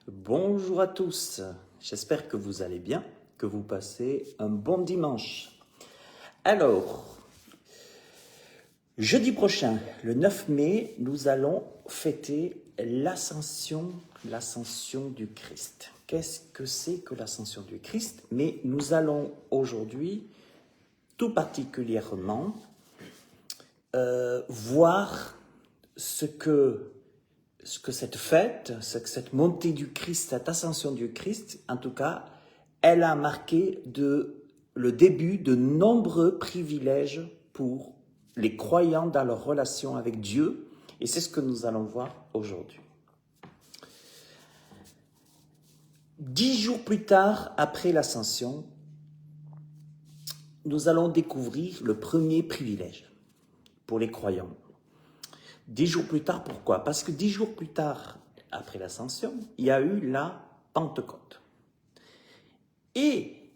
Bonjour à tous, j'espère que vous allez bien, que vous passez un bon dimanche. Alors, jeudi prochain, le 9 mai, nous allons fêter l'ascension du Christ. Qu'est-ce que c'est que l'ascension du Christ? Mais nous allons aujourd'hui, tout particulièrement, voir ce que cette fête, cette montée du Christ, cette ascension du Christ, en tout cas, elle a marqué le début de nombreux privilèges pour les croyants dans leur relation avec Dieu, et c'est ce que nous allons voir aujourd'hui. 10 jours plus tard, après l'ascension, nous allons découvrir le premier privilège pour les croyants. 10 jours plus tard, pourquoi? Parce que 10 jours plus tard, après l'ascension, il y a eu la Pentecôte. Et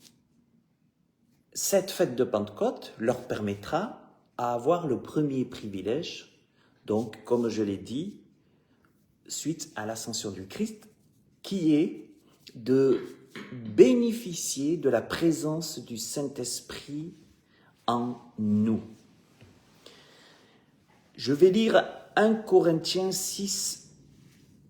cette fête de Pentecôte leur permettra d'avoir le premier privilège, donc, comme je l'ai dit, suite à l'ascension du Christ, qui est de bénéficier de la présence du Saint-Esprit en nous. Je vais lire 1 Corinthiens 6,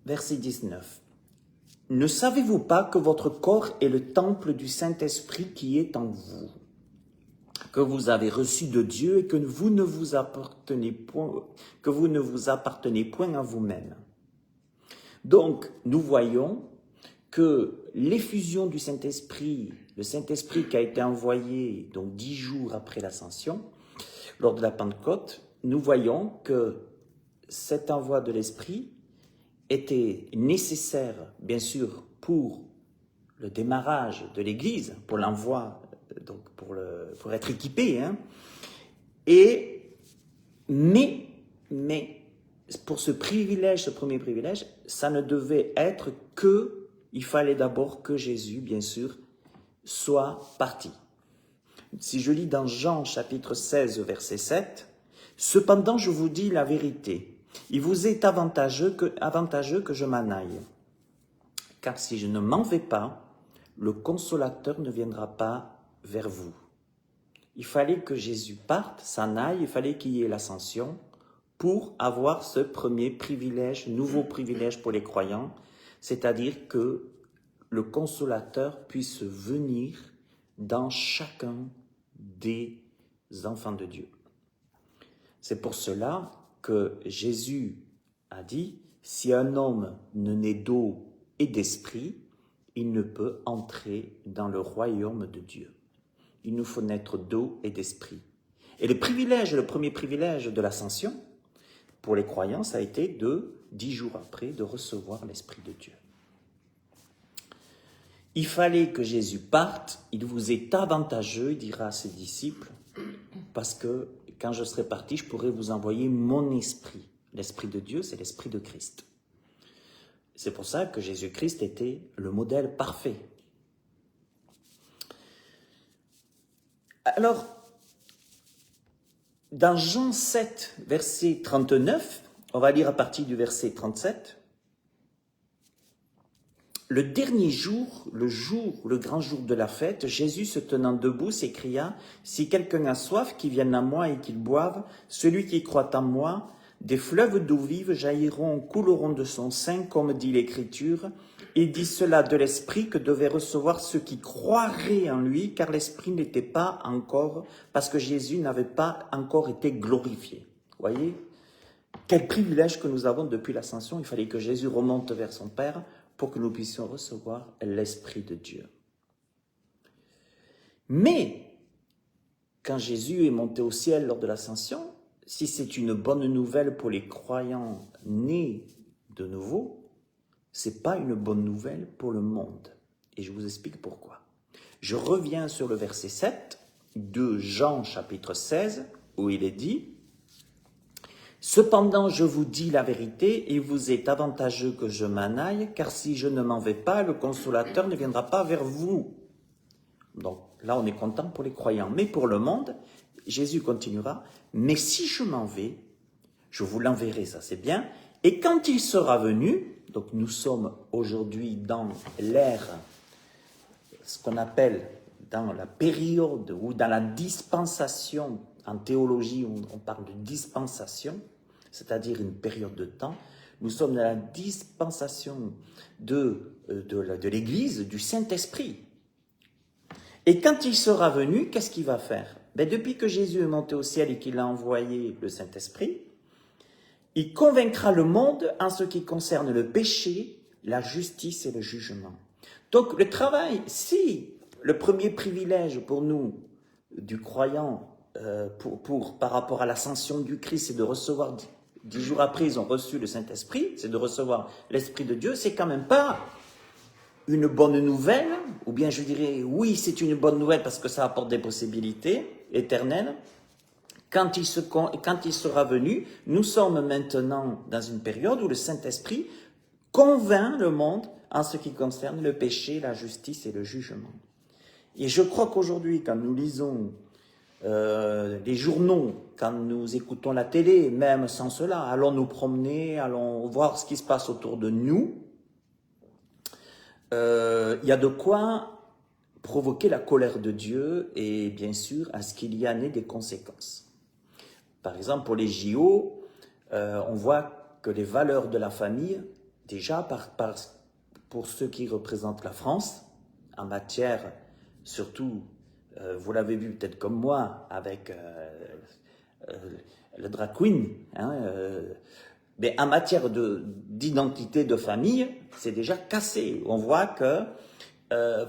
verset 19. « Ne savez-vous pas que votre corps est le temple du Saint-Esprit qui est en vous, que vous avez reçu de Dieu et que vous ne vous appartenez point à vous-même. » Donc, nous voyons que l'effusion du Saint-Esprit, le Saint-Esprit qui a été envoyé donc 10 jours après l'ascension, lors de la Pentecôte, nous voyons que cet envoi de l'Esprit était nécessaire, bien sûr, pour le démarrage de l'Église, pour l'envoi, donc pour être équipé, hein. Mais pour ce privilège, ce premier privilège, ça ne devait être que, il fallait d'abord que Jésus, bien sûr, soit parti. Si je lis dans Jean chapitre 16, verset 7, « Cependant, je vous dis la vérité, il vous est avantageux que je m'en aille. Car si je ne m'en vais pas, le consolateur ne viendra pas vers vous. » Il fallait que Jésus parte, s'en aille, il fallait qu'il y ait l'ascension pour avoir ce premier privilège, nouveau privilège pour les croyants, c'est-à-dire que le consolateur puisse venir dans chacun des enfants de Dieu. C'est pour cela que Jésus a dit, si un homme ne naît d'eau et d'esprit, il ne peut entrer dans le royaume de Dieu. Il nous faut naître d'eau et d'esprit. Et le premier privilège de l'ascension, pour les croyants, ça a été 10 jours après, de recevoir l'Esprit de Dieu. Il fallait que Jésus parte, il vous est avantageux, il dira à ses disciples, parce que quand je serai parti, je pourrai vous envoyer mon esprit. L'Esprit de Dieu, c'est l'Esprit de Christ. C'est pour ça que Jésus-Christ était le modèle parfait. Alors, dans Jean 7, verset 39, on va lire à partir du verset 37, « Le dernier jour, le grand jour de la fête, Jésus se tenant debout s'écria, « Si quelqu'un a soif, qu'il vienne à moi et qu'il boive, celui qui croit en moi, des fleuves d'eau vive jailliront, couleront de son sein, comme dit l'Écriture. Il dit cela de l'Esprit que devaient recevoir ceux qui croiraient en lui, car l'Esprit n'était pas encore, parce que Jésus n'avait pas encore été glorifié. » Voyez, quel privilège que nous avons depuis l'ascension. Il fallait que Jésus remonte vers son Père pour que nous puissions recevoir l'Esprit de Dieu. Mais, quand Jésus est monté au ciel lors de l'ascension, si c'est une bonne nouvelle pour les croyants nés de nouveau, ce n'est pas une bonne nouvelle pour le monde. Et je vous explique pourquoi. Je reviens sur le verset 7 de Jean chapitre 16, où il est dit « Cependant, je vous dis la vérité, il vous est avantageux que je m'en aille, car si je ne m'en vais pas, le consolateur ne viendra pas vers vous. » Donc là, on est content pour les croyants. Mais pour le monde, Jésus continuera, « Mais si je m'en vais, je vous l'enverrai, ça c'est bien, Et quand il sera venu, donc nous sommes aujourd'hui dans l'ère, ce qu'on appelle dans la période ou dans la dispensation, en théologie on parle de dispensation, c'est-à-dire une période de temps. Nous sommes dans la dispensation de l'Église, du Saint-Esprit. Et quand il sera venu, qu'est-ce qu'il va faire? Depuis que Jésus est monté au ciel et qu'il a envoyé le Saint-Esprit, il convaincra le monde en ce qui concerne le péché, la justice et le jugement. Donc le travail, si le premier privilège pour nous, du croyant, par rapport à l'ascension du Christ, c'est de recevoir, 10 jours après, ils ont reçu le Saint-Esprit, c'est de recevoir l'Esprit de Dieu, c'est quand même pas une bonne nouvelle, ou bien je dirais, oui, c'est une bonne nouvelle parce que ça apporte des possibilités éternelles. Quand il sera venu, nous sommes maintenant dans une période où le Saint-Esprit convainc le monde en ce qui concerne le péché, la justice et le jugement. Et je crois qu'aujourd'hui, quand nous lisons les journaux, quand nous écoutons la télé, même sans cela, allons nous promener, allons voir ce qui se passe autour de nous, il y a de quoi provoquer la colère de Dieu et bien sûr à ce qu'il y en ait des conséquences. Par exemple, pour les JO, on voit que les valeurs de la famille, déjà pour ceux qui représentent la France, en matière, surtout, vous l'avez vu peut-être comme moi, avec le drag queen, mais en matière d'identité de famille, c'est déjà cassé. On voit que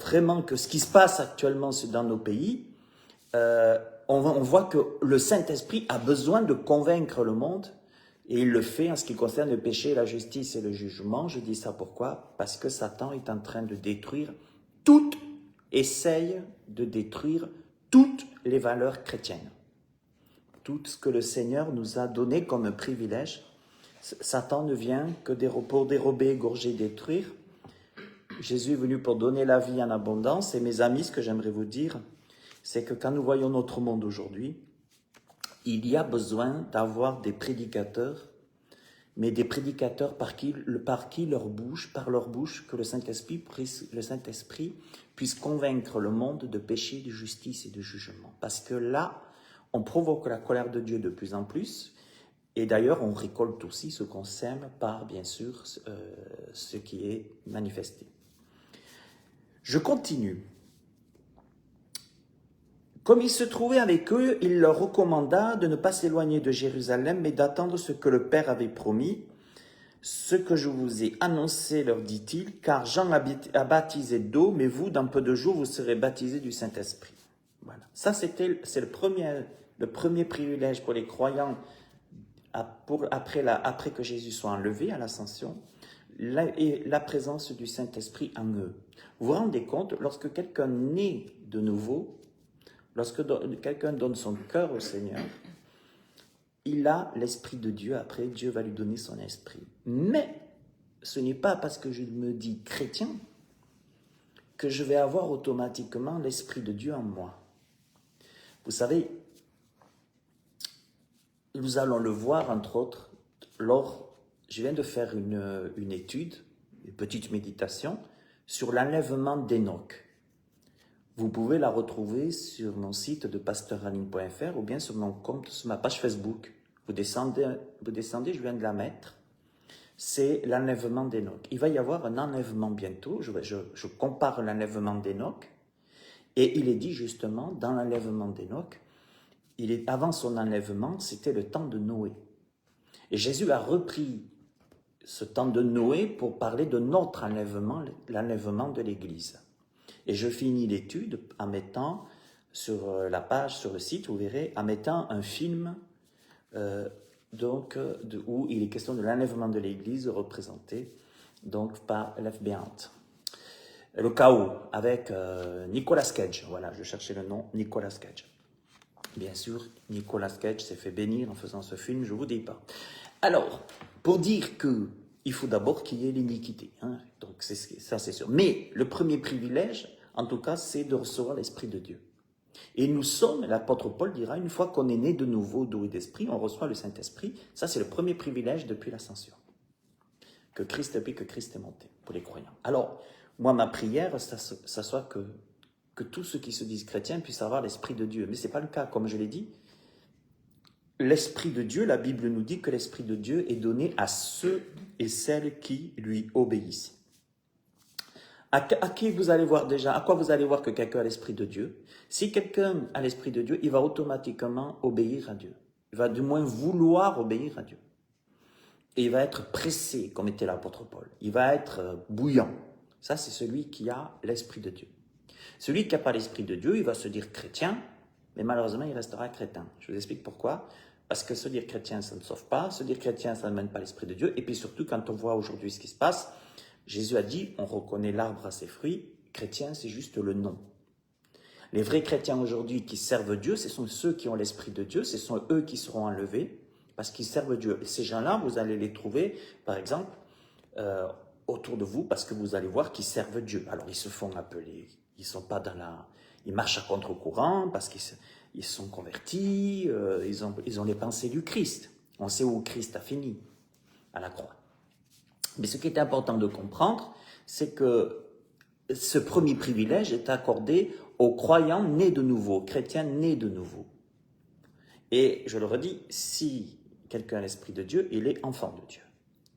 vraiment que ce qui se passe actuellement dans nos pays, on voit que le Saint-Esprit a besoin de convaincre le monde, et il le fait en ce qui concerne le péché, la justice et le jugement. Je dis ça pourquoi? Parce que Satan est en train de détruire essaye de détruire toutes les valeurs chrétiennes. Tout ce que le Seigneur nous a donné comme privilège, Satan ne vient que pour dérober, égorger, détruire. Jésus est venu pour donner la vie en abondance. Et mes amis, ce que j'aimerais vous dire, c'est que quand nous voyons notre monde aujourd'hui, il y a besoin d'avoir des prédicateurs, mais des prédicateurs par leur bouche, que le Saint-Esprit puisse convaincre le monde de péché, de justice et de jugement. Parce que là, on provoque la colère de Dieu de plus en plus, et d'ailleurs, on récolte aussi ce qu'on sème par, bien sûr, ce qui est manifesté. Je continue. Comme il se trouvait avec eux, il leur recommanda de ne pas s'éloigner de Jérusalem, mais d'attendre ce que le Père avait promis. Ce que je vous ai annoncé, leur dit-il, car Jean a baptisé d'eau, mais vous, dans peu de jours, vous serez baptisés du Saint-Esprit. Voilà. Ça, c'est le premier privilège pour les croyants après que Jésus soit enlevé à l'ascension, la présence du Saint-Esprit en eux. Vous vous rendez compte, lorsque quelqu'un naît de nouveau, lorsque quelqu'un donne son cœur au Seigneur, il a l'Esprit de Dieu, après Dieu va lui donner son esprit. Mais ce n'est pas parce que je me dis chrétien que je vais avoir automatiquement l'Esprit de Dieu en moi. Vous savez, nous allons le voir entre autres, je viens de faire une étude, une petite méditation, sur l'enlèvement d'Enoch. Vous pouvez la retrouver sur mon site de pasteuraligne.fr ou bien sur mon compte, sur ma page Facebook. Vous descendez, je viens de la mettre. C'est l'enlèvement d'Enoch. Il va y avoir un enlèvement bientôt. Je compare l'enlèvement d'Enoch. Et il est dit justement, dans l'enlèvement d'Enoch, avant son enlèvement, c'était le temps de Noé. Et Jésus a repris ce temps de Noé pour parler de notre enlèvement, l'enlèvement de l'Église. Et je finis l'étude en mettant sur la page, sur le site, vous verrez, en mettant un film où il est question de l'enlèvement de l'Église représenté donc, par Lev Béant. Le chaos avec Nicolas Cage. Voilà, je cherchais le nom, Nicolas Cage. Bien sûr, Nicolas Cage s'est fait bénir en faisant ce film, je ne vous dis pas. Alors, pour dire qu'il faut d'abord qu'il y ait l'iniquité. Hein, donc, ça, c'est sûr. Mais le premier privilège, en tout cas, c'est de recevoir l'Esprit de Dieu. Et nous sommes, l'apôtre Paul dira, une fois qu'on est né de nouveau, d'eau et d'esprit, on reçoit le Saint-Esprit. Ça, c'est le premier privilège depuis l'ascension. que Christ est pris, que Christ est monté, pour les croyants. Alors, moi, ma prière, ça soit que tous ceux qui se disent chrétiens puissent avoir l'Esprit de Dieu. Mais ce n'est pas le cas, comme je l'ai dit. L'Esprit de Dieu, la Bible nous dit que l'Esprit de Dieu est donné à ceux et celles qui lui obéissent. À qui vous allez voir déjà, à quoi vous allez voir que quelqu'un a l'Esprit de Dieu? Si quelqu'un a l'Esprit de Dieu, il va automatiquement obéir à Dieu. Il va du moins vouloir obéir à Dieu. Et il va être pressé, comme était l'apôtre Paul. Il va être bouillant. Ça, c'est celui qui a l'Esprit de Dieu. Celui qui n'a pas l'Esprit de Dieu, il va se dire chrétien, mais malheureusement, il restera crétin. Je vous explique pourquoi. Parce que se dire chrétien, ça ne sauve pas. Se dire chrétien, ça ne mène pas l'Esprit de Dieu. Et puis surtout, quand on voit aujourd'hui ce qui se passe, Jésus a dit, on reconnaît l'arbre à ses fruits. Chrétien, c'est juste le nom. Les vrais chrétiens aujourd'hui qui servent Dieu, ce sont ceux qui ont l'Esprit de Dieu. Ce sont eux qui seront enlevés parce qu'ils servent Dieu. Et ces gens-là, vous allez les trouver, par exemple, autour de vous, parce que vous allez voir qu'ils servent Dieu. Alors, ils se font appeler, ils sont pas dans la... Ils marchent à contre-courant parce qu'ils sont convertis, ils ont les pensées du Christ. On sait où Christ a fini, à la croix. Mais ce qui est important de comprendre, c'est que ce premier privilège est accordé aux croyants nés de nouveau, aux chrétiens nés de nouveau. Et je le redis, si quelqu'un a l'Esprit de Dieu, il est enfant de Dieu.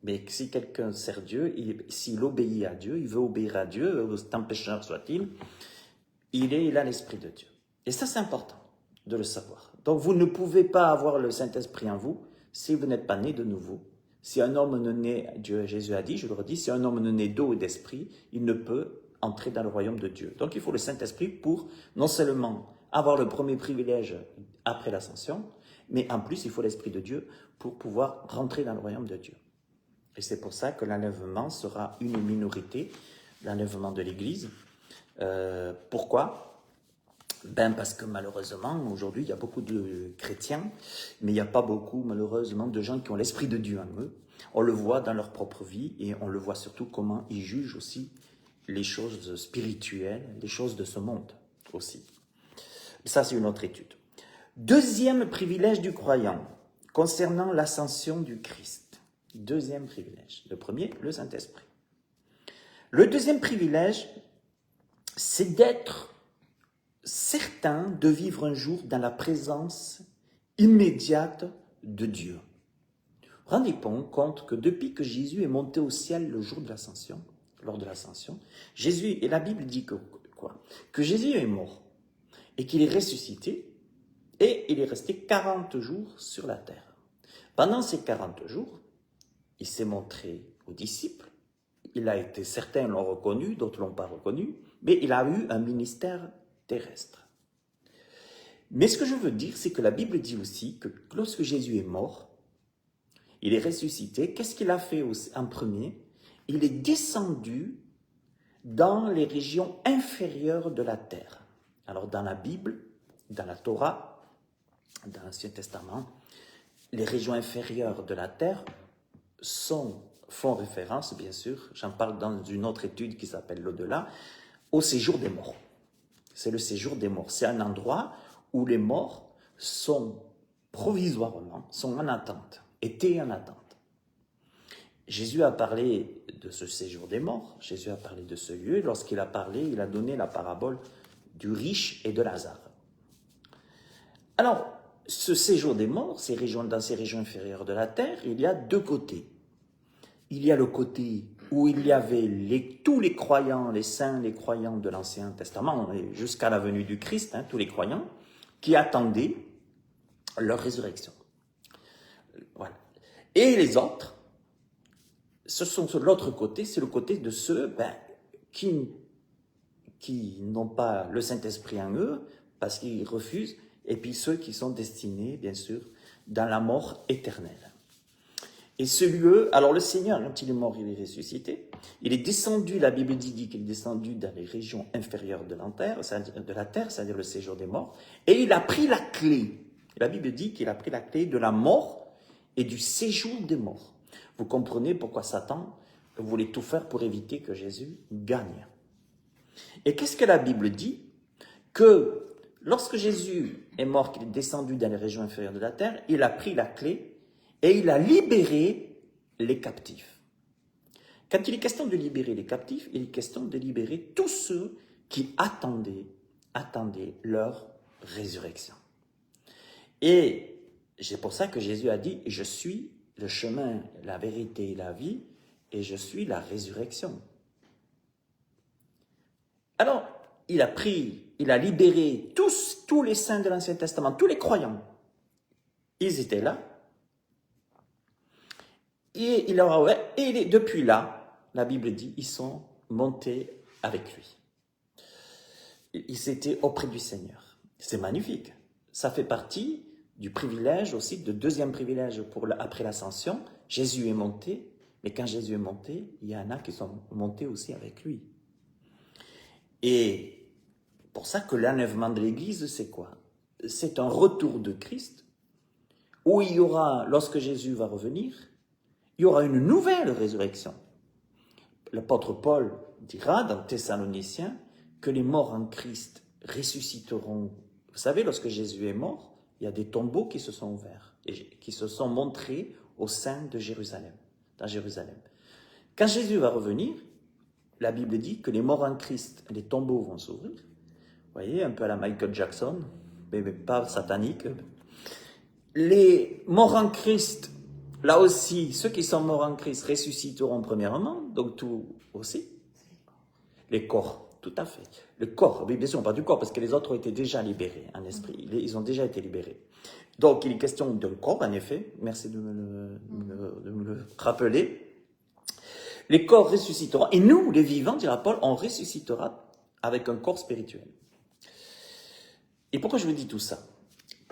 Mais si quelqu'un sert Dieu, s'il obéit à Dieu, il veut obéir à Dieu, autant pécheur soit-il, il a l'Esprit de Dieu. Et ça, c'est important de le savoir. Donc, vous ne pouvez pas avoir le Saint-Esprit en vous si vous n'êtes pas né de nouveau. Si un homme ne naît, Jésus a dit, je le redis, si un homme ne naît d'eau et d'esprit, il ne peut entrer dans le royaume de Dieu. Donc, il faut le Saint-Esprit pour non seulement avoir le premier privilège après l'ascension, mais en plus, il faut l'Esprit de Dieu pour pouvoir rentrer dans le royaume de Dieu. Et c'est pour ça que l'enlèvement sera une minorité, l'enlèvement de l'Église. Pourquoi ? Parce que malheureusement, aujourd'hui, il y a beaucoup de chrétiens, mais il n'y a pas beaucoup, malheureusement, de gens qui ont l'Esprit de Dieu en eux. On le voit dans leur propre vie et on le voit surtout comment ils jugent aussi les choses spirituelles, les choses de ce monde aussi. Ça, c'est une autre étude. Deuxième privilège du croyant, concernant l'ascension du Christ. Deuxième privilège. Le premier, le Saint-Esprit. Le deuxième privilège, c'est d'être certain de vivre un jour dans la présence immédiate de Dieu. Rendez-vous compte que depuis que Jésus est monté au ciel le jour de l'ascension, lors de l'ascension, Jésus, et la Bible dit que quoi? Que Jésus est mort et qu'il est ressuscité et il est resté 40 jours sur la terre. Pendant ces 40 jours, il s'est montré aux disciples. Il a été, certains l'ont reconnu, d'autres ne l'ont pas reconnu, mais il a eu un ministère terrestre. Mais ce que je veux dire, c'est que la Bible dit aussi que lorsque Jésus est mort, il est ressuscité, qu'est-ce qu'il a fait en premier? Il est descendu dans les régions inférieures de la terre. Alors dans la Bible, dans la Torah, dans l'Ancien Testament, les régions inférieures de la terre font référence, bien sûr, j'en parle dans une autre étude qui s'appelle l'au-delà, au séjour des morts. C'est le séjour des morts. C'est un endroit où les morts sont provisoirement, sont en attente, étaient en attente. Jésus a parlé de ce séjour des morts, Jésus a parlé de ce lieu, et lorsqu'il a parlé, il a donné la parabole du riche et de Lazare. Alors, ce séjour des morts, dans ces régions inférieures de la terre, il y a deux côtés. Il y a le côté où il y avait tous les croyants, les saints, les croyants de l'Ancien Testament, jusqu'à la venue du Christ, tous les croyants, qui attendaient leur résurrection. Voilà. Et les autres, l'autre côté, c'est le côté de ceux qui n'ont pas le Saint-Esprit en eux, parce qu'ils refusent, et puis ceux qui sont destinés, bien sûr, dans la mort éternelle. Et ce lieu, alors le Seigneur, quand il est mort, il est ressuscité. Il est descendu, la Bible dit qu'il est descendu dans les régions inférieures de la terre, c'est-à-dire le séjour des morts. Et il a pris la clé. La Bible dit qu'il a pris la clé de la mort et du séjour des morts. Vous comprenez pourquoi Satan voulait tout faire pour éviter que Jésus gagne. Et qu'est-ce que la Bible dit? Que lorsque Jésus est mort, qu'il est descendu dans les régions inférieures de la terre, il a pris la clé et il a libéré les captifs. Quand il est question de libérer les captifs, il est question de libérer tous ceux qui attendaient leur résurrection. Et c'est pour ça que Jésus a dit, je suis le chemin, la vérité et la vie, et je suis la résurrection. Alors, il a libéré tous les saints de l'Ancien Testament, tous les croyants. Ils étaient là. Et depuis là, la Bible dit, ils sont montés avec lui. Ils étaient auprès du Seigneur. C'est magnifique. Ça fait partie du privilège aussi, de deuxième privilège après l'ascension. Jésus est monté, mais quand Jésus est monté, il y en a qui sont montés aussi avec lui. Et pour ça que l'enlèvement de l'Église, c'est quoi? C'est un retour de Christ, où il y aura, lorsque Jésus va revenir, il y aura une nouvelle résurrection. L'apôtre Paul dira dans Thessaloniciens que les morts en Christ ressusciteront. Vous savez, lorsque Jésus est mort, il y a des tombeaux qui se sont ouverts et qui se sont montrés au sein de Jérusalem, dans Jérusalem. Quand Jésus va revenir, la Bible dit que les morts en Christ, les tombeaux vont s'ouvrir. Vous voyez, un peu à la Michael Jackson, mais pas satanique. Les morts en Christ, là aussi, ceux qui sont morts en Christ ressusciteront premièrement, donc tout aussi. Les corps, tout à fait. Le corps, oui, bien sûr, on parle du corps, parce que les autres ont été déjà libérés en esprit. Ils ont déjà été libérés. Donc, il est question d'un corps, en effet. Merci de me le rappeler. Les corps ressusciteront. Et nous, les vivants, dira Paul, on ressuscitera avec un corps spirituel. Et pourquoi je vous dis tout ça?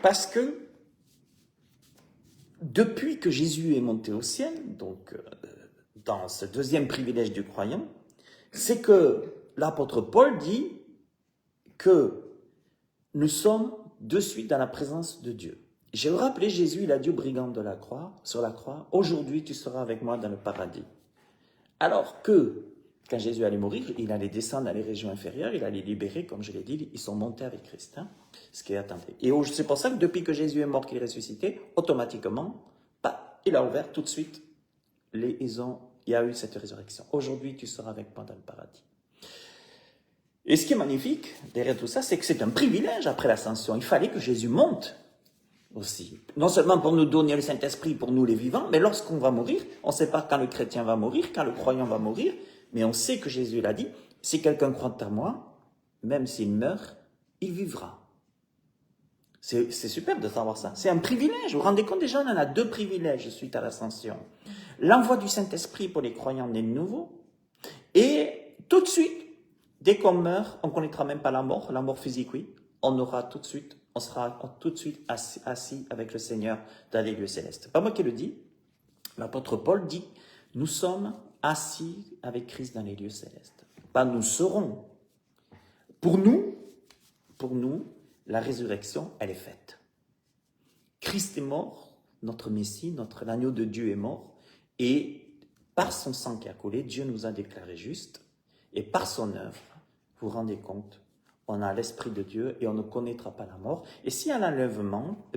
Parce que depuis que Jésus est monté au ciel, donc dans ce deuxième privilège du croyant, c'est que l'apôtre Paul dit que nous sommes de suite dans la présence de Dieu. J'ai rappelé Jésus, il a dit au brigand de la croix, sur la croix, aujourd'hui tu seras avec moi dans le paradis. Alors que, quand Jésus allait mourir, il allait descendre dans les régions inférieures, il allait libérer, comme je l'ai dit, ils sont montés avec Christ, hein, ce qui est attendu. Et c'est pour ça que depuis que Jésus est mort, qu'il est ressuscité, automatiquement, il a ouvert tout de suite, il y a eu cette résurrection. Aujourd'hui, tu seras avec moi dans le paradis. Et ce qui est magnifique derrière tout ça, c'est que c'est un privilège après l'ascension. Il fallait que Jésus monte aussi. Non seulement pour nous donner le Saint-Esprit, pour nous les vivants, mais lorsqu'on va mourir, on ne sait pas quand le chrétien va mourir, quand le croyant va mourir, mais on sait que Jésus l'a dit, si quelqu'un croit en moi, même s'il meurt, il vivra. C'est super de savoir ça. C'est un privilège. Vous vous rendez compte déjà, on en a deux privilèges suite à l'ascension. L'envoi du Saint-Esprit pour les croyants nés de nouveau. Et tout de suite, dès qu'on meurt, on ne connaîtra même pas la mort physique, oui. On sera tout de suite assis avec le Seigneur dans les lieux célestes. Pas moi qui le dis. L'apôtre Paul dit, nous sommes assis avec Christ dans les lieux célestes. Pas nous serons. Pour nous, la résurrection, elle est faite. Christ est mort, notre Messie, l'agneau de Dieu est mort, et par son sang qui a coulé, Dieu nous a déclarés justes, et par son œuvre, vous vous rendez compte, on a l'Esprit de Dieu et on ne connaîtra pas la mort. Et s'il y a l'enlèvement,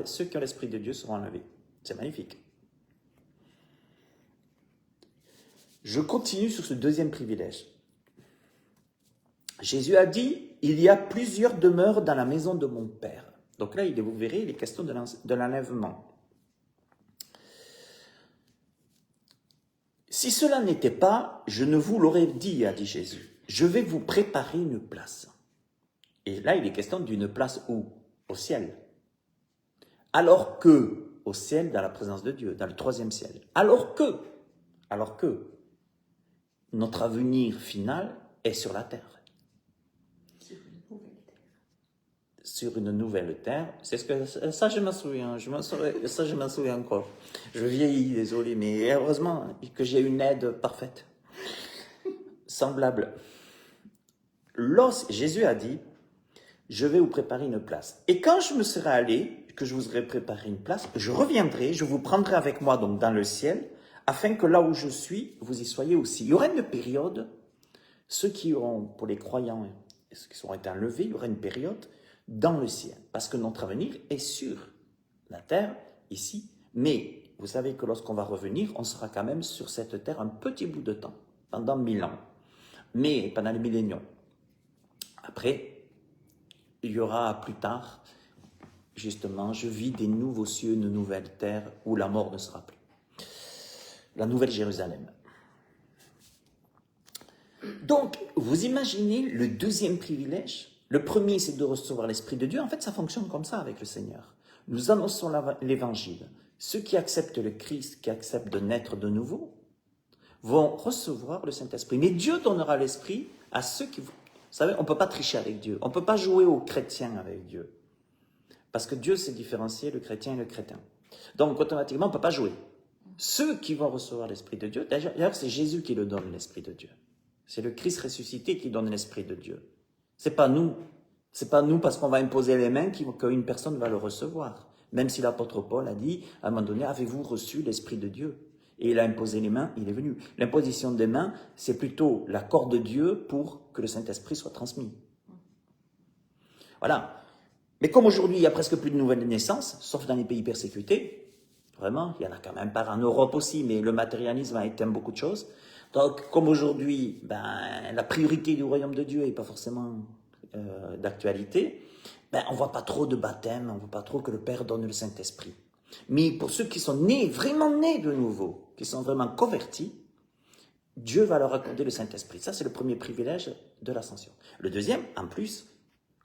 ceux qui ont l'Esprit de Dieu seront enlevés. C'est magnifique. Je continue sur ce deuxième privilège. Jésus a dit, il y a plusieurs demeures dans la maison de mon Père. Donc là, vous verrez, il est question de l'enlèvement. Si cela n'était pas, je ne vous l'aurais dit, a dit Jésus. Je vais vous préparer une place. Et là, il est question d'une place où? Au ciel. Alors que, au ciel, dans la présence de Dieu, dans le troisième ciel. Alors que, notre avenir final est sur la terre. Sur une nouvelle terre. C'est ce que ça je m'en souviens. Ça je m'en souviens encore. Je vieillis, désolé, mais heureusement que j'ai une aide parfaite, semblable. Jésus a dit, je vais vous préparer une place. Et quand je me serai allé, que je vous aurai préparé une place, je reviendrai, je vous prendrai avec moi donc dans le ciel, afin que là où je suis, vous y soyez aussi. Il y aura une période, ceux qui auront, pour les croyants, ceux qui seront été enlevés, il y aura une période dans le ciel, parce que notre avenir est sur la terre, ici, mais vous savez que lorsqu'on va revenir, on sera quand même sur cette terre un petit bout de temps, pendant 1000 ans, mais pendant les milléniums. Après, il y aura plus tard, justement, je vis des nouveaux cieux, une nouvelle terre où la mort ne sera plus. La nouvelle Jérusalem. Donc, vous imaginez le deuxième privilège. Le premier, c'est de recevoir l'Esprit de Dieu. En fait, ça fonctionne comme ça avec le Seigneur. Nous annonçons l'Évangile. Ceux qui acceptent le Christ, qui acceptent de naître de nouveau, vont recevoir le Saint-Esprit. Mais Dieu donnera l'Esprit à ceux qui... Vous savez, on ne peut pas tricher avec Dieu. On ne peut pas jouer aux chrétiens avec Dieu. Parce que Dieu s'est différencié le chrétien et le crétin. Donc, automatiquement, on ne peut pas jouer. Ceux qui vont recevoir l'Esprit de Dieu, d'ailleurs, c'est Jésus qui le donne, l'Esprit de Dieu. C'est le Christ ressuscité qui donne l'Esprit de Dieu. C'est pas nous. C'est pas nous parce qu'on va imposer les mains qu'une personne va le recevoir. Même si l'apôtre Paul a dit, à un moment donné, avez-vous reçu l'Esprit de Dieu? Et il a imposé les mains, il est venu. L'imposition des mains, c'est plutôt l'accord de Dieu pour que le Saint-Esprit soit transmis. Voilà. Mais comme aujourd'hui, il n'y a presque plus de nouvelles naissances, sauf dans les pays persécutés, vraiment, il y en a quand même pas en Europe aussi, mais le matérialisme a éteint beaucoup de choses. Donc, comme aujourd'hui, la priorité du royaume de Dieu n'est pas forcément d'actualité, on ne voit pas trop de baptême, on ne voit pas trop que le Père donne le Saint-Esprit. Mais pour ceux qui sont nés, vraiment nés de nouveau, qui sont vraiment convertis, Dieu va leur accorder le Saint-Esprit. Ça, c'est le premier privilège de l'ascension. Le deuxième, en plus,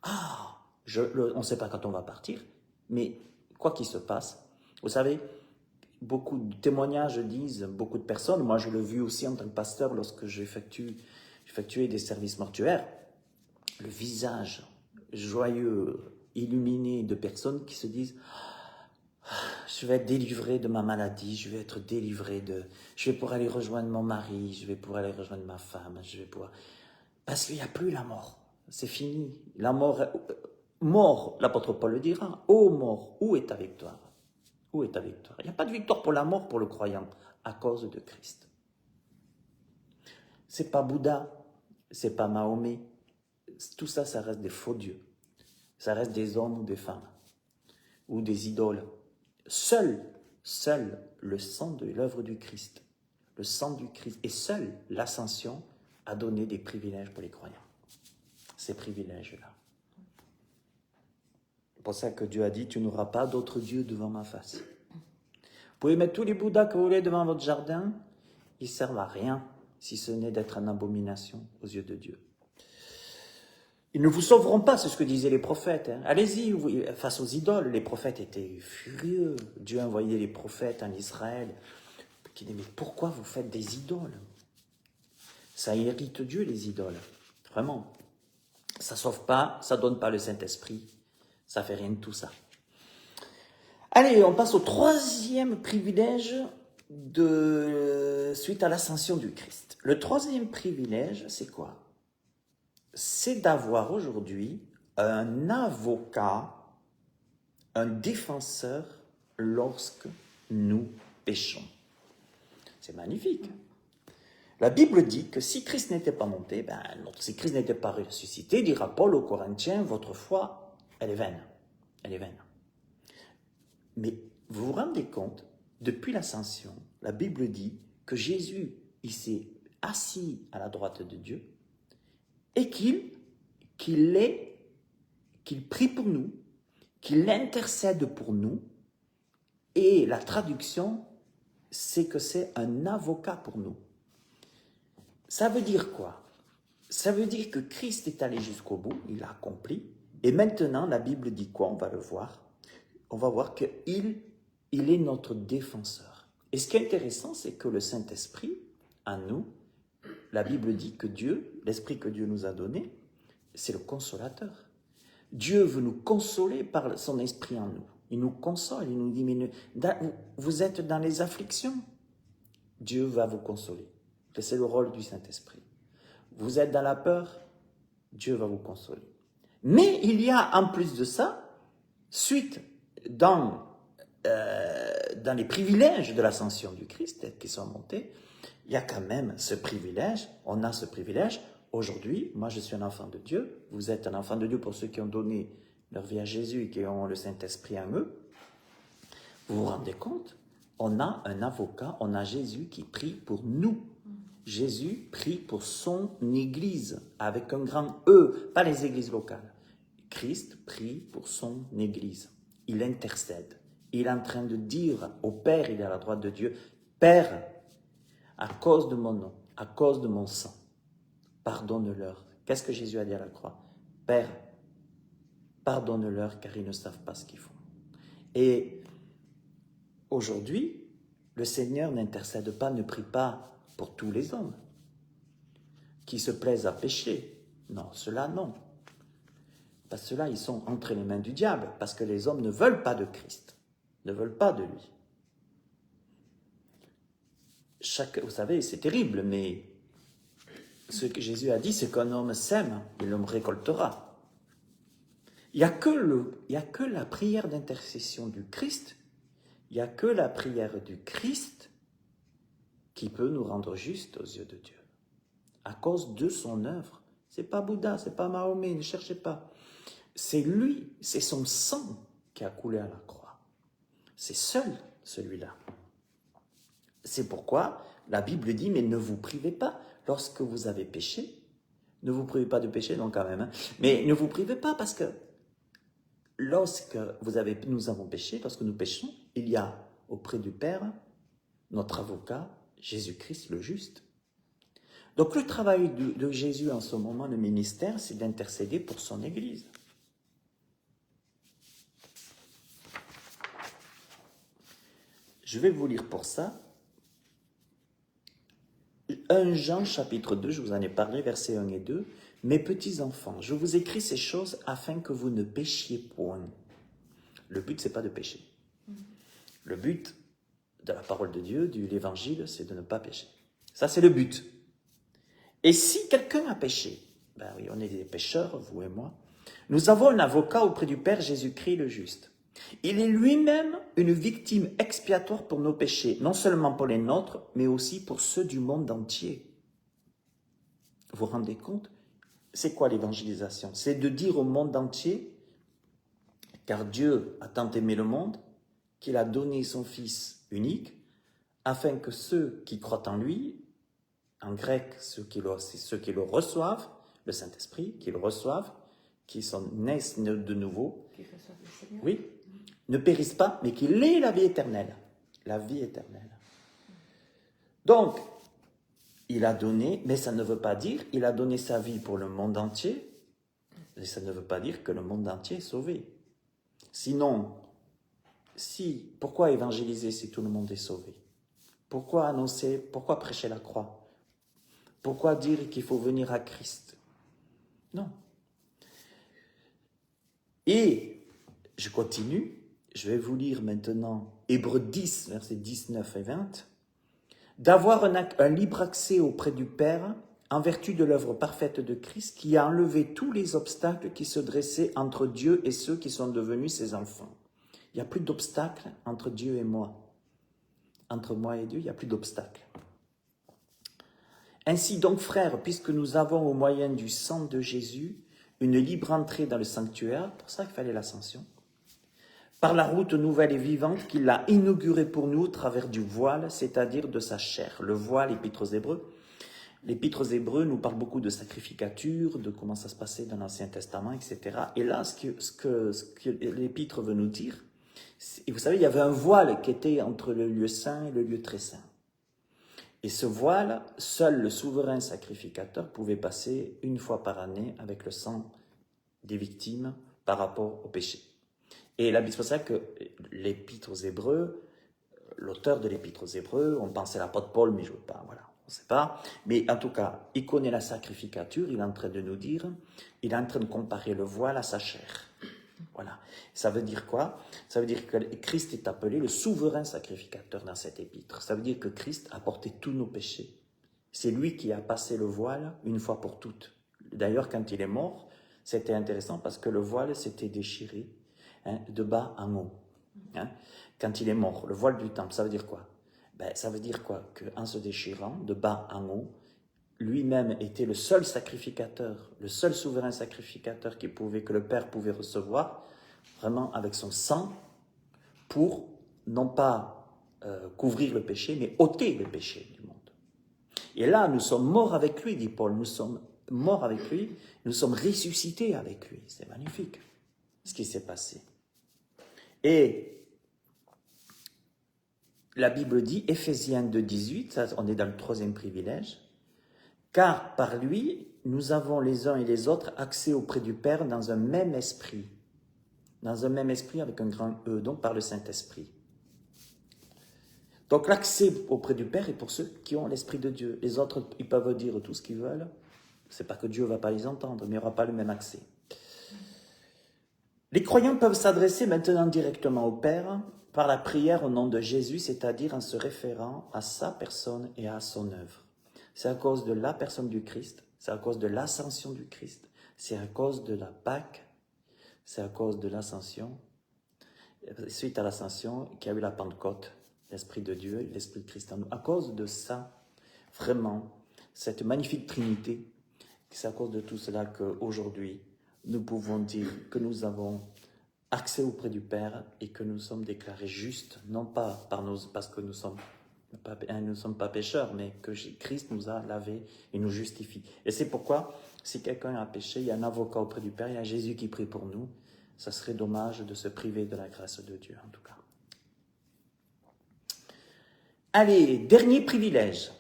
on ne sait pas quand on va partir, mais quoi qu'il se passe, vous savez, beaucoup de témoignages disent, beaucoup de personnes, moi je l'ai vu aussi en tant que pasteur lorsque j'effectuais des services mortuaires, le visage joyeux, illuminé de personnes qui se disent je vais être délivré de ma maladie, je vais être délivré je vais pouvoir aller rejoindre mon mari, je vais pouvoir aller rejoindre ma femme, parce qu'il n'y a plus la mort, c'est fini. La mort, l'apôtre Paul le dira, ô mort, où est ta victoire? Où est ta victoire? Il n'y a pas de victoire pour la mort pour le croyant, à cause de Christ. C'est pas Bouddha, c'est pas Mahomet, tout ça, ça reste des faux dieux. Ça reste des hommes ou des femmes, ou des idoles. Seul le sang de l'œuvre du Christ, le sang du Christ, et seule l'ascension a donné des privilèges pour les croyants. Ces privilèges-là. C'est pour ça que Dieu a dit, tu n'auras pas d'autre Dieu devant ma face. Vous pouvez mettre tous les Bouddhas que vous voulez devant votre jardin, ils ne servent à rien, si ce n'est d'être une abomination aux yeux de Dieu. Ils ne vous sauveront pas, c'est ce que disaient les prophètes. Allez-y, face aux idoles, les prophètes étaient furieux. Dieu a envoyé les prophètes en Israël qui disaient, mais pourquoi vous faites des idoles? Ça irrite Dieu, les idoles. Vraiment. Ça ne sauve pas, ça ne donne pas le Saint-Esprit. Ça ne fait rien de tout ça. Allez, on passe au troisième privilège suite à l'ascension du Christ. Le troisième privilège, c'est quoi? C'est d'avoir aujourd'hui un avocat, un défenseur lorsque nous péchons. C'est magnifique. La Bible dit que si Christ n'était pas monté, si Christ n'était pas ressuscité, dira Paul aux Corinthiens, votre foi, elle est vaine. Elle est vaine. Mais vous vous rendez compte, depuis l'ascension, la Bible dit que Jésus, il s'est assis à la droite de Dieu et qu'il prie pour nous, qu'il intercède pour nous, et la traduction, c'est que c'est un avocat pour nous. Ça veut dire quoi? Ça veut dire que Christ est allé jusqu'au bout, il a accompli, et maintenant la Bible dit quoi? On va le voir. On va voir qu'il est notre défenseur. Et ce qui est intéressant, c'est que le Saint-Esprit, en nous, la Bible dit que Dieu, l'Esprit que Dieu nous a donné, c'est le consolateur. Dieu veut nous consoler par son esprit en nous. Il nous console, il nous dit, mais vous êtes dans les afflictions. Dieu va vous consoler. C'est le rôle du Saint-Esprit. Vous êtes dans la peur, Dieu va vous consoler. Mais il y a en plus de ça, suite dans les privilèges de l'ascension du Christ qui sont montés, il y a quand même ce privilège, on a ce privilège. Aujourd'hui, moi je suis un enfant de Dieu, vous êtes un enfant de Dieu pour ceux qui ont donné leur vie à Jésus et qui ont le Saint-Esprit en eux. Vous vous rendez compte On a un avocat, on a Jésus qui prie pour nous. Jésus prie pour son Église, avec un grand E, pas les églises locales. Christ prie pour son Église. Il intercède. Il est en train de dire au Père, il est à la droite de Dieu, « Père, à cause de mon nom, à cause de mon sang, pardonne-leur. » Qu'est-ce que Jésus a dit à la croix? « Père, pardonne-leur car ils ne savent pas ce qu'ils font. » Et aujourd'hui, le Seigneur n'intercède pas, ne prie pas pour tous les hommes qui se plaisent à pécher. Non, ceux-là, non. Parce que ceux-là, ils sont entre les mains du diable, parce que les hommes ne veulent pas de Christ, ne veulent pas de lui. Vous savez, c'est terrible, mais ce que Jésus a dit, c'est qu'un homme sème, et l'homme récoltera. Il n'y a que la prière d'intercession du Christ, il n'y a que la prière du Christ qui peut nous rendre justes aux yeux de Dieu. À cause de son œuvre. C'est pas Bouddha, c'est pas Mahomet, ne cherchez pas. C'est lui, c'est son sang qui a coulé à la croix. C'est seul celui-là. C'est pourquoi la Bible dit, mais ne vous privez pas lorsque vous avez péché. Ne vous privez pas de pécher, donc quand même. Hein. Mais ne vous privez pas parce que lorsque nous avons péché, lorsque nous péchons, il y a auprès du Père notre avocat, Jésus-Christ le juste. Donc le travail de Jésus en ce moment, le ministère, c'est d'intercéder pour son Église. Je vais vous lire pour ça 1 Jean chapitre 2, je vous en ai parlé, versets 1 et 2. « Mes petits enfants, je vous écris ces choses afin que vous ne péchiez point. » Le but, ce n'est pas de pécher. Le but de la parole de Dieu, de l'évangile, c'est de ne pas pécher. Ça, c'est le but. Et si quelqu'un a péché, ben oui, on est des pécheurs, vous et moi, nous avons un avocat auprès du Père Jésus-Christ le juste. Il est lui-même une victime expiatoire pour nos péchés, non seulement pour les nôtres, mais aussi pour ceux du monde entier. Vous vous rendez compte? C'est quoi l'évangélisation? C'est de dire au monde entier, car Dieu a tant aimé le monde, qu'il a donné son Fils unique, afin que ceux qui croient en lui, en grec, ceux qui le reçoivent, le Saint-Esprit, qui le reçoivent, qui sont naissent de nouveau, oui, ne périssent pas, mais qu'il ait la vie éternelle. La vie éternelle. Donc, il a donné, mais ça ne veut pas dire, il a donné sa vie pour le monde entier, et ça ne veut pas dire que le monde entier est sauvé. Sinon, pourquoi évangéliser si tout le monde est sauvé? Pourquoi annoncer, pourquoi prêcher la croix? Pourquoi dire qu'il faut venir à Christ? Non. Et je continue, je vais vous lire maintenant Hébreux 10, versets 19 et 20. D'avoir un libre accès auprès du Père en vertu de l'œuvre parfaite de Christ qui a enlevé tous les obstacles qui se dressaient entre Dieu et ceux qui sont devenus ses enfants. Il n'y a plus d'obstacles entre Dieu et moi. Entre moi et Dieu, il n'y a plus d'obstacles. Ainsi donc, frères, puisque nous avons au moyen du sang de Jésus une libre entrée dans le sanctuaire, pour ça qu'il fallait l'ascension, par la route nouvelle et vivante qu'il a inaugurée pour nous au travers du voile, c'est-à-dire de sa chair. Le voile, l'Épître aux Hébreux. L'Épître aux Hébreux nous parle beaucoup de sacrificature, de comment ça se passait dans l'Ancien Testament, etc. Et là, ce que l'Épître veut nous dire, et vous savez, il y avait un voile qui était entre le lieu saint et le lieu très saint. Et ce voile, seul le souverain sacrificateur pouvait passer une fois par année avec le sang des victimes par rapport au péché. Et c'est pour ça que l'Épître aux Hébreux, l'auteur de l'Épître aux Hébreux, on pensait à l'apôtre Paul, mais je ne veux pas, voilà, on ne sait pas. Mais en tout cas, il connaît la sacrificature, il est en train de nous dire, il est en train de comparer le voile à sa chair. Voilà. Ça veut dire quoi? Ça veut dire que Christ est appelé le souverain sacrificateur dans cet épître. Ça veut dire que Christ a porté tous nos péchés. C'est lui qui a passé le voile une fois pour toutes. D'ailleurs, quand il est mort, c'était intéressant parce que le voile s'était déchiré de bas en haut. Quand il est mort, le voile du temple, ça veut dire quoi? Ça veut dire quoi? Qu'en se déchirant de bas en haut, lui-même était le seul sacrificateur, le seul souverain sacrificateur que le Père pouvait recevoir, vraiment avec son sang, pour non pas couvrir le péché, mais ôter le péché du monde. Et là, nous sommes morts avec lui, dit Paul. Nous sommes morts avec lui, nous sommes ressuscités avec lui. C'est magnifique ce qui s'est passé. Et la Bible dit, Éphésiens 2,18, ça, on est dans le troisième privilège, car par lui, nous avons les uns et les autres accès auprès du Père dans un même esprit. Dans un même esprit avec un grand E, donc par le Saint-Esprit. Donc l'accès auprès du Père est pour ceux qui ont l'Esprit de Dieu. Les autres, ils peuvent dire tout ce qu'ils veulent. C'est pas que Dieu ne va pas les entendre, mais il n'y aura pas le même accès. Les croyants peuvent s'adresser maintenant directement au Père par la prière au nom de Jésus, c'est-à-dire en se référant à sa personne et à son œuvre. C'est à cause de la personne du Christ, c'est à cause de l'ascension du Christ, c'est à cause de la Pâque, c'est à cause de l'ascension, suite à l'ascension, qu'il y a eu la Pentecôte, l'Esprit de Dieu, l'Esprit de Christ en nous. À cause de ça, vraiment, cette magnifique Trinité, c'est à cause de tout cela qu'aujourd'hui, nous pouvons dire que nous avons accès auprès du Père et que nous sommes déclarés justes, non pas parce que nous ne sommes pas pécheurs, mais que Christ nous a lavés et nous justifie. Et c'est pourquoi, si quelqu'un a péché, il y a un avocat auprès du Père, il y a Jésus qui prie pour nous. Ça serait dommage de se priver de la grâce de Dieu, en tout cas. Allez, dernier privilège.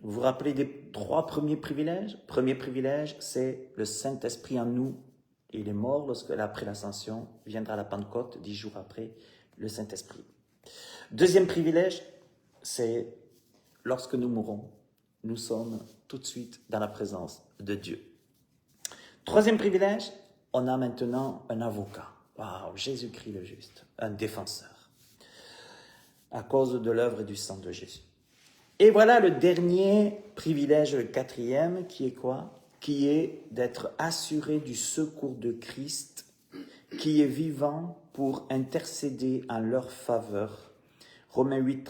Vous vous rappelez des 3 premiers privilèges? Premier privilège, c'est le Saint-Esprit en nous. Il est mort après l'ascension, viendra la Pentecôte, 10 jours après, le Saint-Esprit. Deuxième privilège, c'est lorsque nous mourons, nous sommes tout de suite dans la présence de Dieu. Troisième privilège, on a maintenant un avocat. Waouh, Jésus-Christ le juste, un défenseur, à cause de l'œuvre et du sang de Jésus. Et voilà le dernier privilège, le quatrième, qui est quoi? Qui est d'être assuré du secours de Christ, qui est vivant pour intercéder en leur faveur. Romains 8,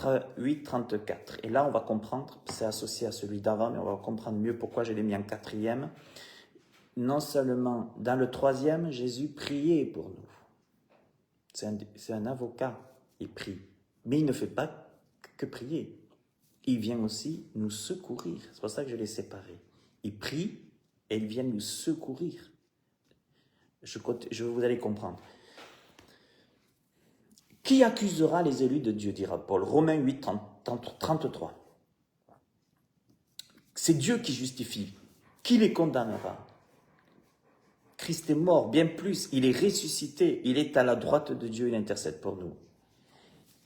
34. Et là, on va comprendre, c'est associé à celui d'avant, mais on va comprendre mieux pourquoi je l'ai mis en quatrième. Non seulement dans le troisième, Jésus priait pour nous. C'est un avocat, il prie. Mais il ne fait pas que prier. Il vient aussi nous secourir. C'est pour ça que je l'ai séparé. Il prie et il vient nous secourir. Vous allez comprendre. Qui accusera les élus de Dieu, dira Paul. Romains 8, 33. C'est Dieu qui justifie. Qui les condamnera? Christ est mort, bien plus, il est ressuscité, il est à la droite de Dieu, il intercède pour nous.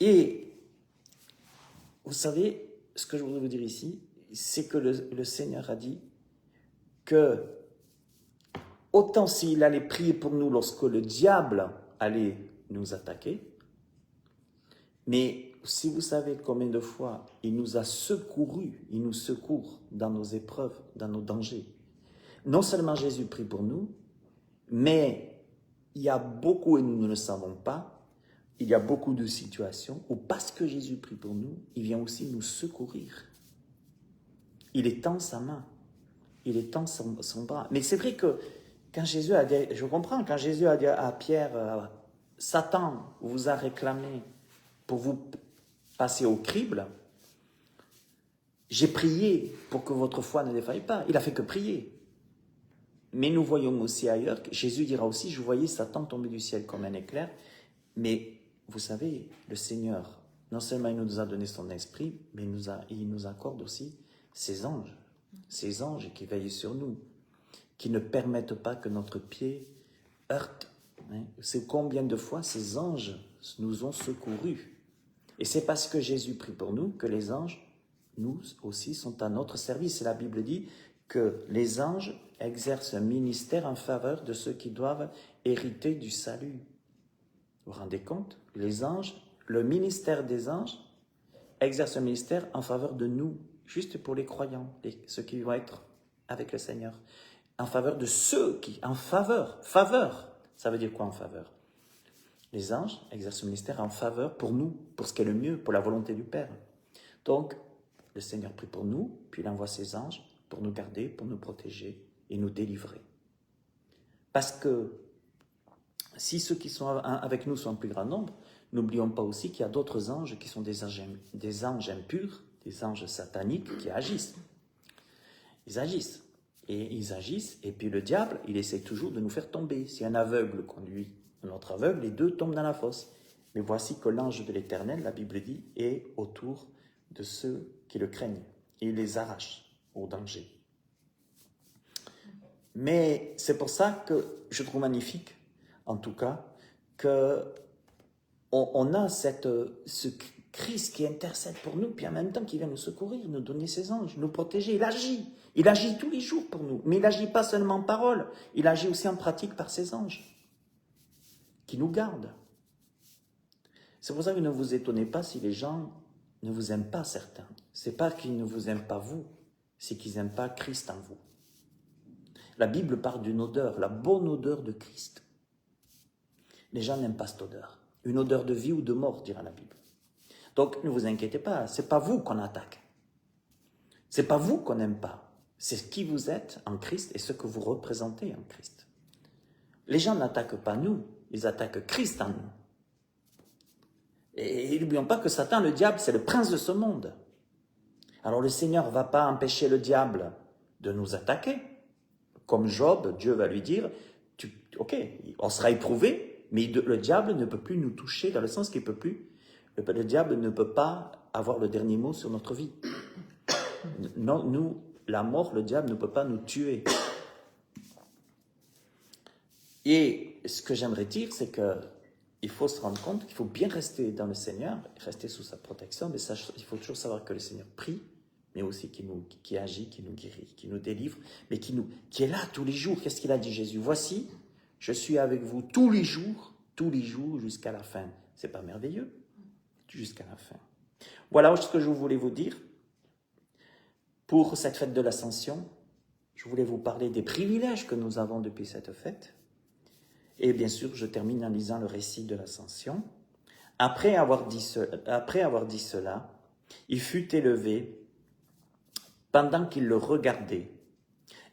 Et vous savez, ce que je voudrais vous dire ici, c'est que le Seigneur a dit que autant s'il allait prier pour nous lorsque le diable allait nous attaquer, mais si vous savez combien de fois il nous a secourus, il nous secourt dans nos épreuves, dans nos dangers. Non seulement Jésus prie pour nous, mais il y a beaucoup, et nous ne le savons pas, il y a beaucoup de situations où parce que Jésus prie pour nous, il vient aussi nous secourir. Il étend sa main, il étend son bras. Mais c'est vrai que quand Jésus a dit, je comprends, quand Jésus a dit à Pierre, Satan vous a réclamé pour vous passer au crible, j'ai prié pour que votre foi ne défaille pas. Il a fait que prier. Mais nous voyons aussi ailleurs, que Jésus dira aussi, je voyais Satan tomber du ciel comme un éclair. Mais vous savez, le Seigneur, non seulement il nous a donné son esprit, mais il nous accorde aussi ses anges qui veillent sur nous, qui ne permettent pas que notre pied heurte. C'est combien de fois ces anges nous ont secourus. Et c'est parce que Jésus prie pour nous que les anges, nous aussi, sont à notre service. Et la Bible dit que les anges exercent un ministère en faveur de ceux qui doivent hériter du salut. Vous vous rendez compte? Les anges, le ministère des anges exerce un ministère en faveur de nous, juste pour les croyants, ceux qui vont être avec le Seigneur. En faveur de ceux qui, en faveur, ça veut dire quoi en faveur? Les anges exercent un ministère en faveur pour nous, pour ce qui est le mieux, pour la volonté du Père. Donc, le Seigneur prie pour nous, puis il envoie ses anges pour nous garder, pour nous protéger et nous délivrer. Parce que si ceux qui sont avec nous sont en plus grand nombre, n'oublions pas aussi qu'il y a d'autres anges qui sont des anges impurs, des anges sataniques qui agissent. Ils agissent. Et ils agissent, et puis le diable, il essaie toujours de nous faire tomber. Si un aveugle conduit un autre aveugle, les deux tombent dans la fosse. Mais voici que l'ange de l'Éternel, la Bible dit, est autour de ceux qui le craignent. Et il les arrache au danger. Mais c'est pour ça que je trouve magnifique, en tout cas, qu'on a ce Christ qui intercède pour nous, puis en même temps qui vient nous secourir, nous donner ses anges, nous protéger. Il agit. Il agit tous les jours pour nous. Mais il n'agit pas seulement en parole, il agit aussi en pratique par ses anges, qui nous gardent. C'est pour ça que ne vous étonnez pas si les gens ne vous aiment pas, certains. C'est pas qu'ils ne vous aiment pas vous, c'est qu'ils n'aiment pas Christ en vous. La Bible parle d'une odeur, la bonne odeur de Christ. Les gens n'aiment pas cette odeur. Une odeur de vie ou de mort, dira la Bible. Donc ne vous inquiétez pas, c'est pas vous qu'on attaque. C'est pas vous qu'on n'aime pas. C'est qui vous êtes en Christ et ce que vous représentez en Christ. Les gens n'attaquent pas nous, ils attaquent Christ en nous. Et n'oublions pas que Satan, le diable, c'est le prince de ce monde. Alors le Seigneur ne va pas empêcher le diable de nous attaquer. Comme Job, Dieu va lui dire, ok, on sera éprouvé, mais le diable ne peut plus nous toucher dans le sens qu'il peut plus. Le diable ne peut pas avoir le dernier mot sur notre vie. Non, nous, la mort, le diable ne peut pas nous tuer. Et ce que j'aimerais dire, c'est qu'il faut se rendre compte qu'il faut bien rester dans le Seigneur, rester sous sa protection, mais ça, il faut toujours savoir que le Seigneur prie, mais aussi qui agit, qui nous guérit, qui nous délivre, mais qui est là tous les jours. Qu'est-ce qu'il a dit Jésus? Voici, je suis avec vous tous les jours jusqu'à la fin. C'est pas merveilleux? Jusqu'à la fin. Voilà ce que je voulais vous dire. Pour cette fête de l'Ascension, je voulais vous parler des privilèges que nous avons depuis cette fête. Et bien sûr, je termine en lisant le récit de l'Ascension. Après avoir dit cela, il fut élevé pendant qu'ils le regardaient,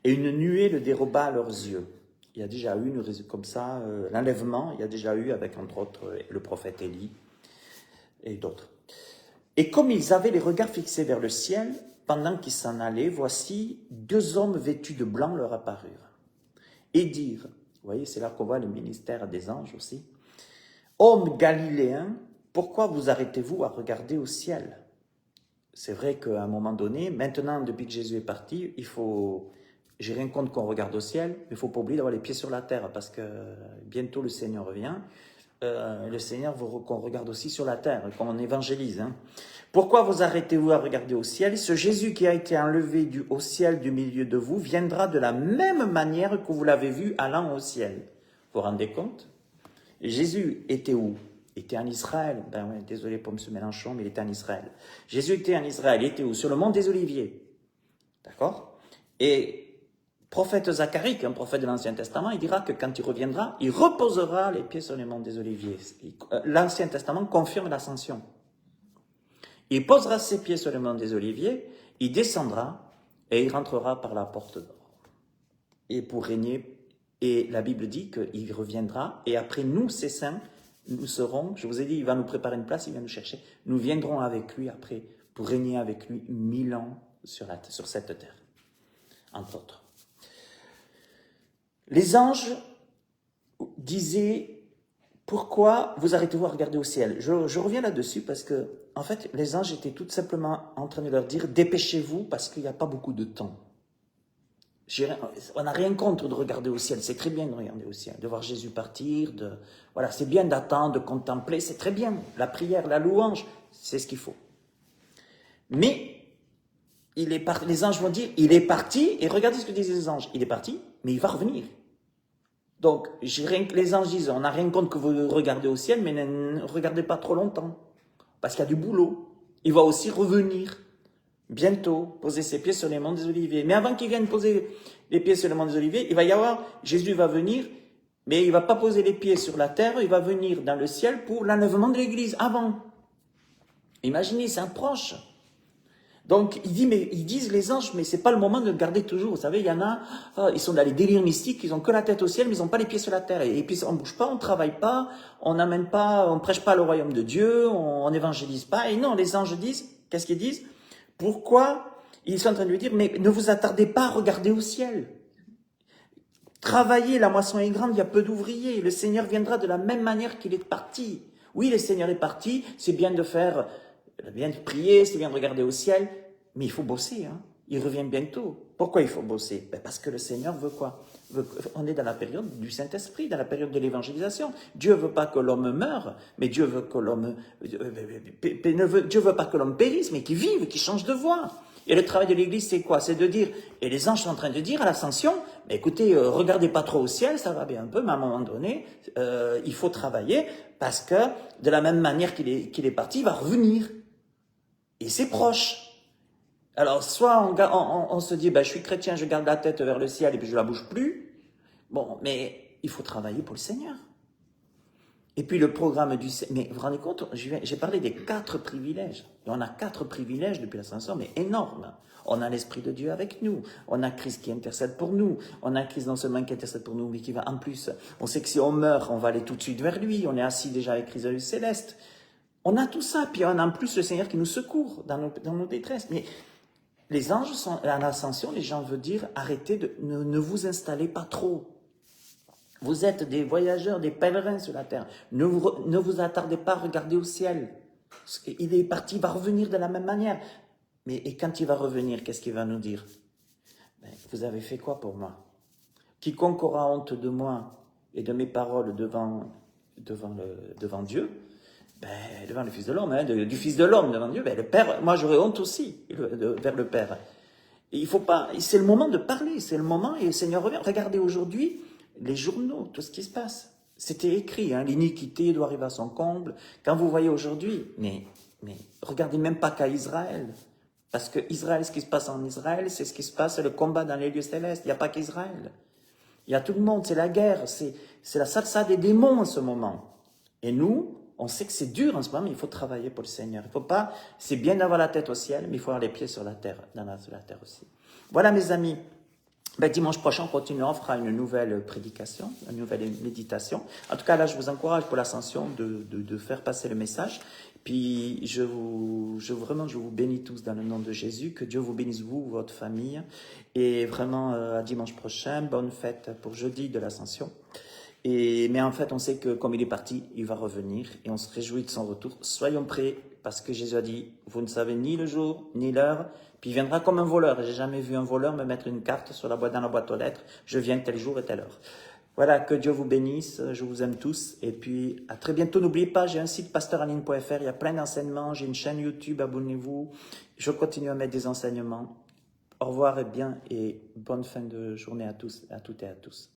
et une nuée le déroba à leurs yeux. Il y a déjà eu comme ça, l'enlèvement, il y a déjà eu avec entre autres le prophète Élie et d'autres. Et comme ils avaient les regards fixés vers le ciel, pendant qu'ils s'en allaient, voici 2 hommes vêtus de blanc leur apparurent et dirent, vous voyez, c'est là qu'on voit le ministère des anges aussi, « Hommes galiléens, pourquoi vous arrêtez-vous à regarder au ciel ?» C'est vrai qu'à un moment donné, maintenant, depuis que Jésus est parti, j'ai rien contre qu'on regarde au ciel, mais il ne faut pas oublier d'avoir les pieds sur la terre, parce que bientôt le Seigneur revient. Le Seigneur veut qu'on regarde aussi sur la terre, qu'on évangélise. Pourquoi vous arrêtez-vous à regarder au ciel? Ce Jésus qui a été enlevé au ciel du milieu de vous viendra de la même manière que vous l'avez vu allant au ciel. Vous vous rendez compte? Jésus était où? Il était en Israël. Ben ouais, désolé pour M. Mélenchon, mais il était en Israël. Jésus était en Israël. Il était où? Sur le mont des Oliviers. D'accord? Et prophète Zacharie, qui est un prophète de l'Ancien Testament, il dira que quand il reviendra, il reposera les pieds sur le mont des Oliviers. L'Ancien Testament confirme l'ascension. Il posera ses pieds sur le mont des Oliviers, il descendra et il rentrera par la porte d'or. Et pour régner, et la Bible dit qu'il reviendra, et après nous, ses saints, nous serons, je vous ai dit, il va nous préparer une place, il va nous chercher, nous viendrons avec lui après, pour régner avec lui 1000 ans sur cette terre, entre autres. Les anges disaient, pourquoi vous arrêtez-vous à regarder au ciel? Je reviens là-dessus parce que, en fait, les anges étaient tout simplement en train de leur dire, dépêchez-vous parce qu'il n'y a pas beaucoup de temps. On n'a rien contre de regarder au ciel, c'est très bien de regarder au ciel, de voir Jésus partir, voilà, c'est bien d'attendre, de contempler, c'est très bien. La prière, la louange, c'est ce qu'il faut. Mais les anges vont dire, il est parti, et regardez ce que disent les anges, il est parti, mais il va revenir. Donc, les anges disent, on n'a rien contre que vous regardez au ciel, mais ne regardez pas trop longtemps, parce qu'il y a du boulot. Il va aussi revenir bientôt, poser ses pieds sur les monts des Oliviers. Mais avant qu'il vienne poser les pieds sur les monts des Oliviers, il va y avoir, Jésus va venir, mais il ne va pas poser les pieds sur la terre, il va venir dans le ciel pour l'enlèvement de l'Église, avant. Imaginez, c'est un proche. Donc, il dit, mais ils disent les anges, mais c'est pas le moment de le garder toujours. Vous savez, il y en a, ils sont dans les délires mystiques, ils ont que la tête au ciel, mais ils ont pas les pieds sur la terre. Et puis, on bouge pas, on travaille pas, on n'amène pas, on prêche pas le royaume de Dieu, on évangélise pas. Et non, les anges disent, qu'est-ce qu'ils disent? Pourquoi? Ils sont en train de lui dire, mais ne vous attardez pas à regarder au ciel. Travaillez, la moisson est grande, il y a peu d'ouvriers. Le Seigneur viendra de la même manière qu'il est parti. Oui, le Seigneur est parti, c'est bien de faire, bien de prier, c'est bien de regarder au ciel, mais il faut bosser, hein. Il revient bientôt. Pourquoi il faut bosser? Ben parce que le Seigneur veut quoi? On est dans la période du Saint-Esprit, dans la période de l'évangélisation. Dieu veut pas que l'homme meure, mais Dieu veut que l'homme, Dieu veut pas que l'homme périsse, mais qu'il vive, qu'il change de voie. Et le travail de l'Église, c'est quoi? C'est de dire, et les anges sont en train de dire à l'ascension, mais écoutez, regardez pas trop au ciel, ça va bien un peu, mais à un moment donné, il faut travailler, parce que de la même manière qu'il est parti, il va revenir. Et c'est proche. Alors, soit on se dit, ben, je suis chrétien, je garde la tête vers le ciel et puis je la bouge plus. Bon, mais il faut travailler pour le Seigneur. Et puis le programme du Seigneur, mais vous vous rendez compte, j'ai parlé des 4 privilèges. Et on a 4 privilèges depuis l'ascension, mais énormes. On a l'Esprit de Dieu avec nous. On a Christ qui intercède pour nous. On a Christ non seulement qui intercède pour nous, mais qui va en plus. On sait que si on meurt, on va aller tout de suite vers lui. On est assis déjà avec Christ dans le céleste. On a tout ça. Puis on a en plus le Seigneur qui nous secourt dans nos détresses. Mais les anges sont à l'ascension, les gens veulent dire, arrêtez ne vous installez pas trop. Vous êtes des voyageurs, des pèlerins sur la terre. Ne vous attardez pas à regarder au ciel. Il est parti, il va revenir de la même manière. Et quand il va revenir, qu'est-ce qu'il va nous dire? Ben, vous avez fait quoi pour moi? Quiconque aura honte de moi et de mes paroles devant Dieu, ben, devant le Fils de l'homme, hein, du Fils de l'homme devant Dieu, ben, le Père, moi j'aurai honte aussi vers le Père. Et il faut pas, c'est le moment de parler, c'est le moment, et le Seigneur revient. Regardez aujourd'hui les journaux, tout ce qui se passe. C'était écrit, hein, l'iniquité doit arriver à son comble. Quand vous voyez aujourd'hui, mais regardez même pas qu'à Israël. Parce que Israël, ce qui se passe en Israël, c'est ce qui se passe, c'est le combat dans les lieux célestes. Il n'y a pas qu'Israël. Il y a tout le monde, c'est la guerre, c'est la salsa des démons en ce moment. Et nous, on sait que c'est dur en ce moment, mais il faut travailler pour le Seigneur. Il faut pas, c'est bien d'avoir la tête au ciel, mais il faut avoir les pieds sur la terre, sur la terre aussi. Voilà mes amis. Ben, dimanche prochain, on continuera, on fera une nouvelle prédication, une nouvelle méditation. En tout cas, là, je vous encourage pour l'ascension de faire passer le message. Puis, je vous bénis tous dans le nom de Jésus. Que Dieu vous bénisse, vous, votre famille. Et vraiment, à dimanche prochain, bonne fête pour jeudi de l'ascension. Mais en fait, on sait que comme il est parti, il va revenir et on se réjouit de son retour. Soyons prêts parce que Jésus a dit, vous ne savez ni le jour, ni l'heure, puis il viendra comme un voleur. J'ai jamais vu un voleur me mettre une carte dans la boîte aux lettres. Je viens tel jour et telle heure. Voilà, que Dieu vous bénisse. Je vous aime tous. Et puis, à très bientôt. N'oubliez pas, j'ai un site pasteuraline.fr. Il y a plein d'enseignements. J'ai une chaîne YouTube. Abonnez-vous. Je continue à mettre des enseignements. Au revoir et bonne fin de journée à tous, à toutes et à tous.